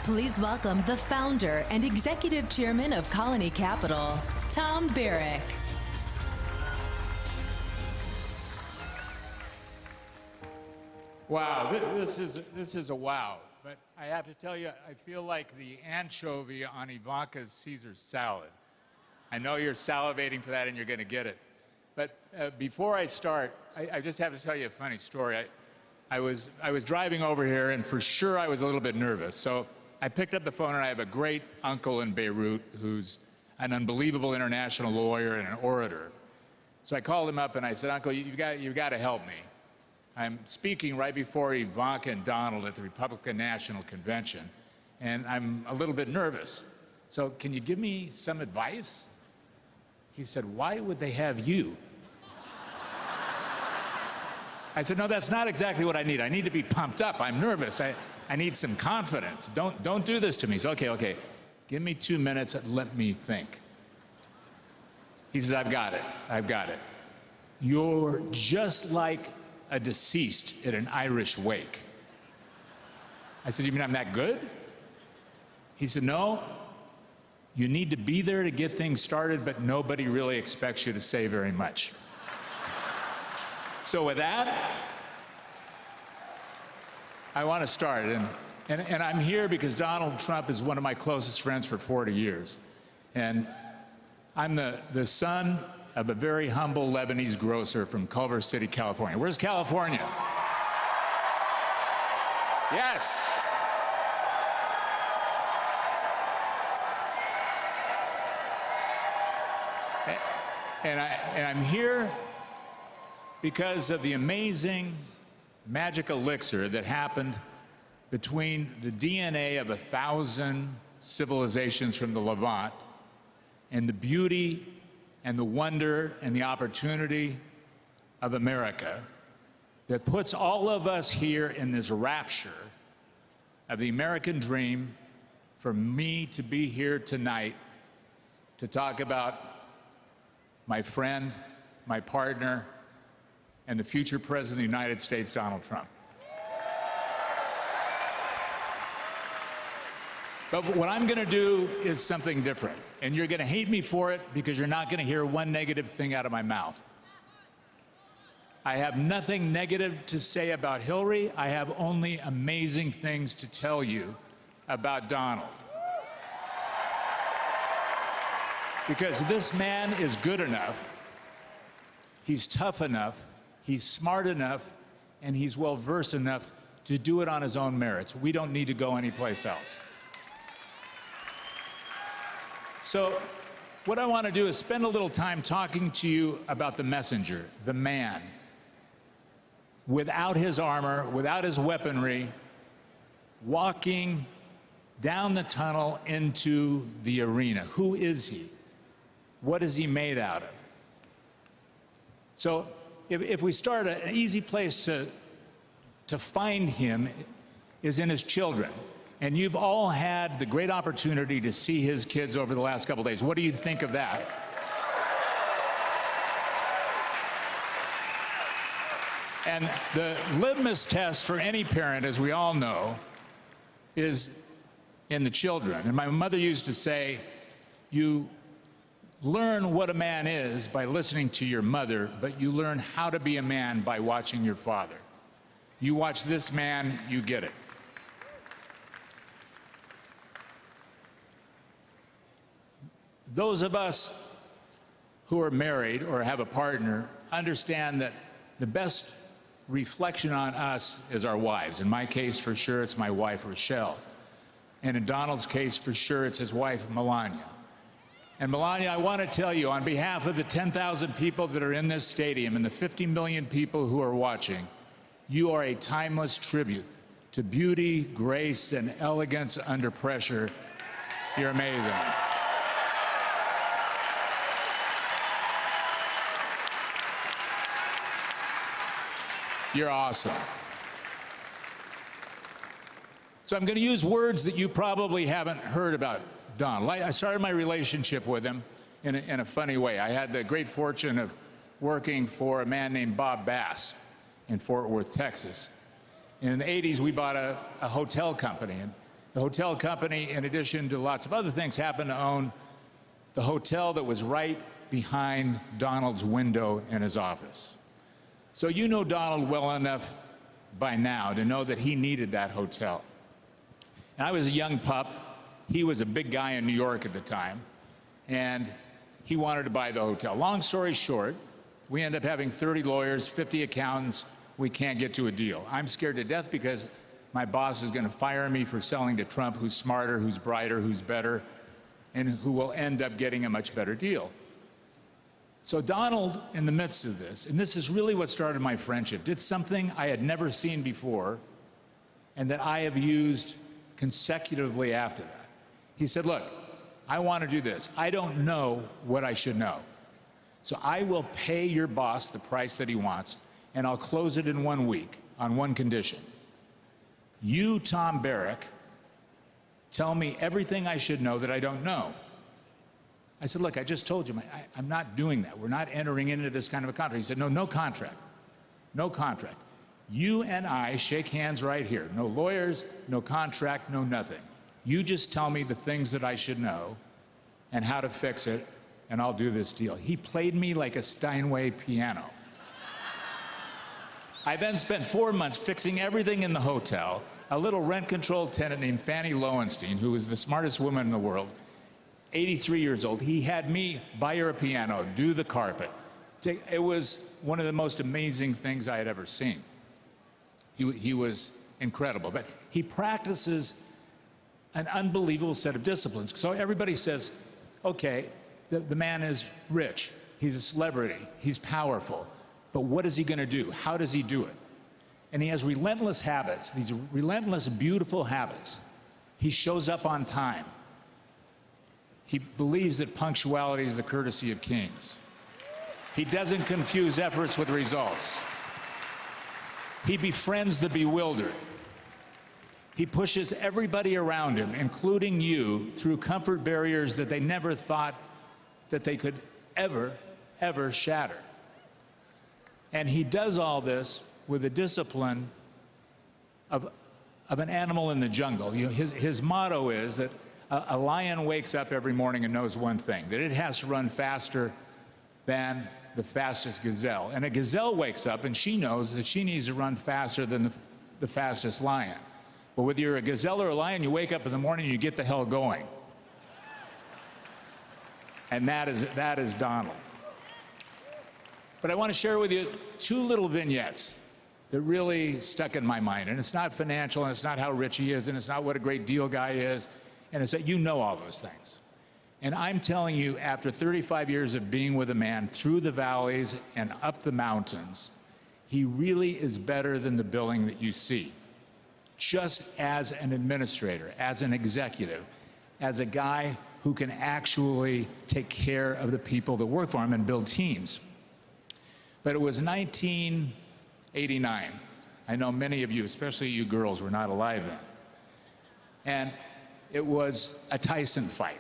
Please welcome the founder and executive chairman of Colony Capital, Tom Barrack. Wow, this is a wow. But I have to tell you, I feel like the anchovy on Ivanka's Caesar salad. I know you're salivating for that and you're going to get it. But before I start, I just have to tell you a funny story. I was driving over here, and for sure I was a little bit nervous. So I picked up the phone, and I have a great uncle in Beirut who's an unbelievable international lawyer and an orator. So I called him up and I said, Uncle, you've got to help me. I'm speaking right before Ivanka and Donald at the Republican National Convention, and I'm a little bit nervous. So can you give me some advice? He said, why would they have you? I said, no, that's not exactly what I need. I need to be pumped up. I'm nervous. I need some confidence. Don't do this to me. So, okay. Give me 2 minutes and let me think. He says, I've got it. You're just like a deceased at an Irish wake. I said, you mean I'm that good? He said, no, you need to be there to get things started, but nobody really expects you to say very much. So with that, I want to start. And I'm here because Donald Trump is one of my closest friends for 40 years. And I'm the son of a very humble Lebanese grocer from Culver City, California. Where's California? Yes. And I'm here because of the amazing magic elixir that happened between the DNA of 1,000 civilizations from the Levant and the beauty and the wonder and the opportunity of America that puts all of us here in this rapture of the American dream, for me to be here tonight to talk about my friend, my partner, and the future President of the United States, Donald Trump. But what I'm going to do is something different, and you're going to hate me for it because you're not going to hear one negative thing out of my mouth. I have nothing negative to say about Hillary. I have only amazing things to tell you about Donald. Because this man is good enough, he's tough enough, he's smart enough, and he's well-versed enough to do it on his own merits. We don't need to go anyplace else. So what I want to do is spend a little time talking to you about the messenger, the man, without his armor, without his weaponry, walking down the tunnel into the arena. Who is he? What is he made out of? So if we start, an easy place to find him is in his children. And you've all had the great opportunity to see his kids over the last couple days. What do you think of that? And the litmus test for any parent, as we all know, is in the children. And my mother used to say, you learn what a man is by listening to your mother, but you learn how to be a man by watching your father. You watch this man, you get it. Those of us who are married or have a partner understand that the best reflection on us is our wives. In my case, for sure, it's my wife, Rochelle. And in Donald's case, for sure, it's his wife, Melania. And Melania, I want to tell you, on behalf of the 10,000 people that are in this stadium and the 50 million people who are watching, you are a timeless tribute to beauty, grace, and elegance under pressure. You're amazing. You're awesome. So I'm going to use words that you probably haven't heard about Donald. I started my relationship with him in a funny way. I had the great fortune of working for a man named Bob Bass in Fort Worth, Texas. In the 80s, we bought a hotel company, and The hotel company, in addition to lots of other things, happened to own the hotel that was right behind Donald's window in his office. So you know Donald well enough by now to know that he needed that hotel. And I was a young pup. He was a big guy in New York at the time, and he wanted to buy the hotel. Long story short, we end up having 30 lawyers, 50 accountants. We can't get to a deal. I'm scared to death because my boss is going to fire me for selling to Trump, who's smarter, who's brighter, who's better, and who will end up getting a much better deal. So Donald, in the midst of this, and this is really what started my friendship, did something I had never seen before and that I have used consecutively after that. He said, look, I want to do this. I don't know what I should know. So I will pay your boss the price that he wants, and I'll close it in 1 week on one condition. You, Tom Barrack, tell me everything I should know that I don't know. I said, look, I just told you, I'm not doing that. We're not entering into this kind of a contract. He said, no, no contract. No contract. You and I shake hands right here. No lawyers, no contract, no nothing. You just tell me the things that I should know and how to fix it, and I'll do this deal. He played me like a Steinway piano. I then spent 4 months fixing everything in the hotel. A little rent-controlled tenant named Fannie Lowenstein, who was the smartest woman in the world, 83 years old, he had me buy her a piano, do the carpet. It was one of the most amazing things I had ever seen. He was incredible, but he practices an unbelievable set of disciplines. So everybody says, okay, the man is rich, he's a celebrity, he's powerful, but what is he going to do? How does he do it? And he has relentless habits, these relentless, beautiful habits. He shows up on time. He believes that punctuality is the courtesy of kings. He doesn't confuse efforts with results. He befriends the bewildered. He pushes everybody around him, including you, through comfort barriers that they never thought that they could ever shatter. And he does all this with the discipline of an animal in the jungle. You know, his motto is that a lion wakes up every morning and knows one thing, that it has to run faster than the fastest gazelle. And a gazelle wakes up and she knows that she needs to run faster than the fastest lion. But whether you're a gazelle or a lion, you wake up in the morning and you get the hell going. And that is Donald. But I want to share with you 2 little vignettes that really stuck in my mind. And it's not financial, and it's not how rich he is, and it's not what a great deal guy is, and it's that you know all those things. And I'm telling you, after 35 years of being with a man through the valleys and up the mountains, he really is better than the billing that you see. Just as an administrator, as an executive, as a guy who can actually take care of the people that work for him and build teams. But it was 1989. I know many of you, especially you girls, were not alive then. And it was a Tyson fight.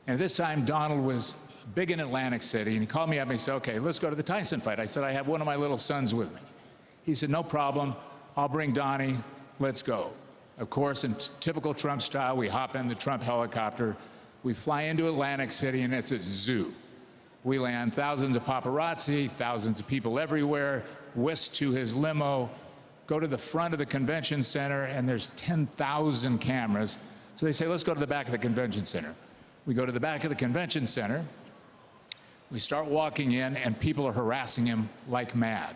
And this time, Donald was big in Atlantic City, and he called me up and he said, okay, let's go to the Tyson fight. I said, I have one of my little sons with me. He said, no problem, I'll bring Donnie, let's go. Of course, in typical Trump style, we hop in the Trump helicopter, we fly into Atlantic City, and it's a zoo. We land, thousands of paparazzi, thousands of people everywhere, whisked to his limo, go to the front of the convention center, and there's 10,000 cameras. So they say, let's go to the back of the convention center. We go to the back of the convention center, we start walking in, and people are harassing him like mad.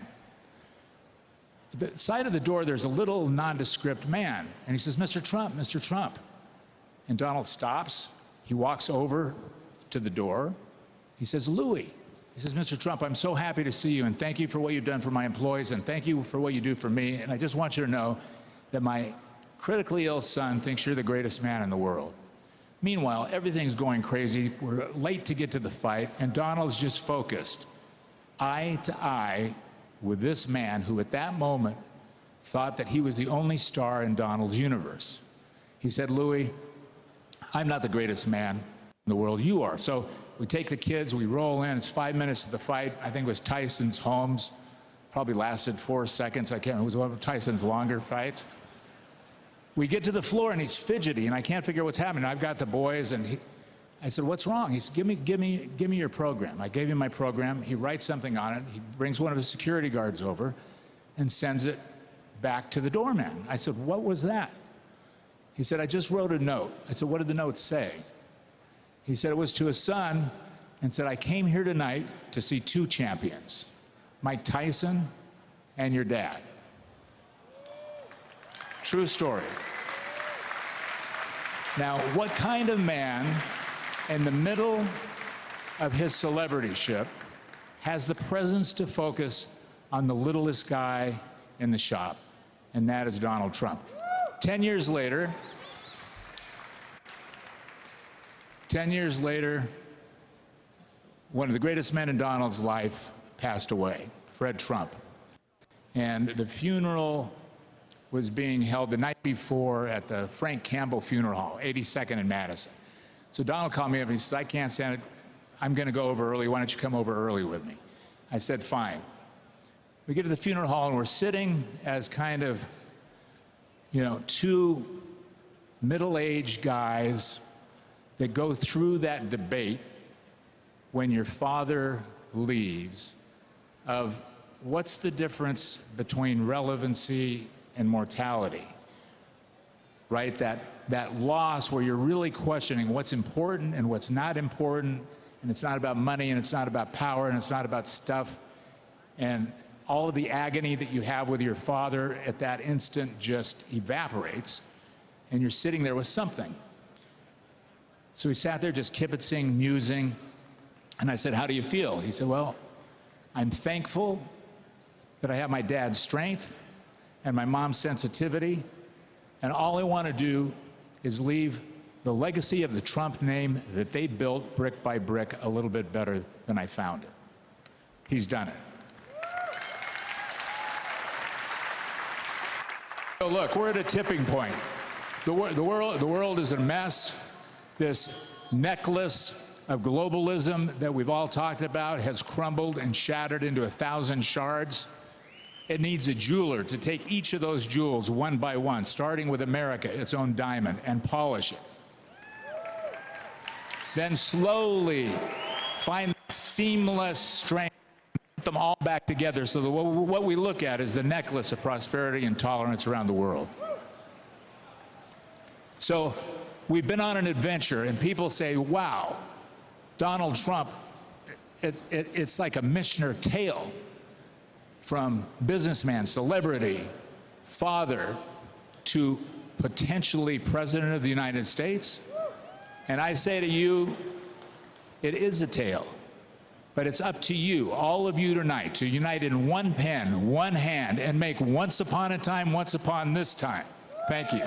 At the side of the door, there's a little nondescript man, and he says, Mr. Trump, Mr. Trump. And Donald stops, he walks over to the door, he says, Louis. He says, Mr. Trump, I'm so happy to see you, and thank you for what you've done for my employees, and thank you for what you do for me, and I just want you to know that my critically ill son thinks you're the greatest man in the world. Meanwhile, everything's going crazy. We're late to get to the fight, and Donald's just focused, eye to eye, with this man who at that moment thought that he was the only star in Donald's universe. He said, Louis, I'm not the greatest man in the world, you are. So we take the kids, we roll in, it's 5 minutes to the fight. I think it was Tyson's Holmes, probably lasted 4 seconds. I can't remember, it was one of Tyson's longer fights. We get to the floor and he's fidgety and I can't figure what's happening. I've got the boys and I said, what's wrong? He said, give me your program. I gave him my program. He writes something on it. He brings one of his security guards over and sends it back to the doorman. I said, what was that? He said, I just wrote a note. I said, what did the note say? He said it was to his son and said, I came here tonight to see two champions, Mike Tyson and your dad. True story. Now, what kind of man in the middle of his celebrityship has the presence to focus on the littlest guy in the shop? And that is Donald Trump. 10 years later, one of the greatest men in Donald's life passed away, Fred Trump. And the funeral was being held the night before at the Frank Campbell Funeral Hall, 82nd and Madison. So Donald called me up and he says, I can't stand it. I'm going to go over early. Why don't you come over early with me? I said, fine. We get to the funeral hall and we're sitting as kind of, two middle-aged guys that go through that debate when your father leaves of what's the difference between relevancy and mortality, right? That loss where you're really questioning what's important and what's not important, and it's not about money, and it's not about power, and it's not about stuff, and all of the agony that you have with your father at that instant just evaporates, and you're sitting there with something. So he sat there just kibitzing, musing, and I said, how do you feel? He said, well, I'm thankful that I have my dad's strength and my mom's sensitivity, and all I want to do is leave the legacy of the Trump name that they built brick by brick a little bit better than I found it. He's done it. So look, we're at a tipping point. The world is a mess. This necklace of globalism that we've all talked about has crumbled and shattered into 1,000 shards. It needs a jeweler to take each of those jewels one by one, starting with America, its own diamond, and polish it. Then slowly find that seamless strength, put them all back together so that what we look at is the necklace of prosperity and tolerance around the world. So we've been on an adventure, and people say, wow, Donald Trump, it's like a Mishnah tale. From businessman, celebrity, father, to potentially president of the United States. And I say to you, it is a tale, but it's up to you, all of you tonight, to unite in one pen, one hand, and make once upon a time, once upon this time. Thank you.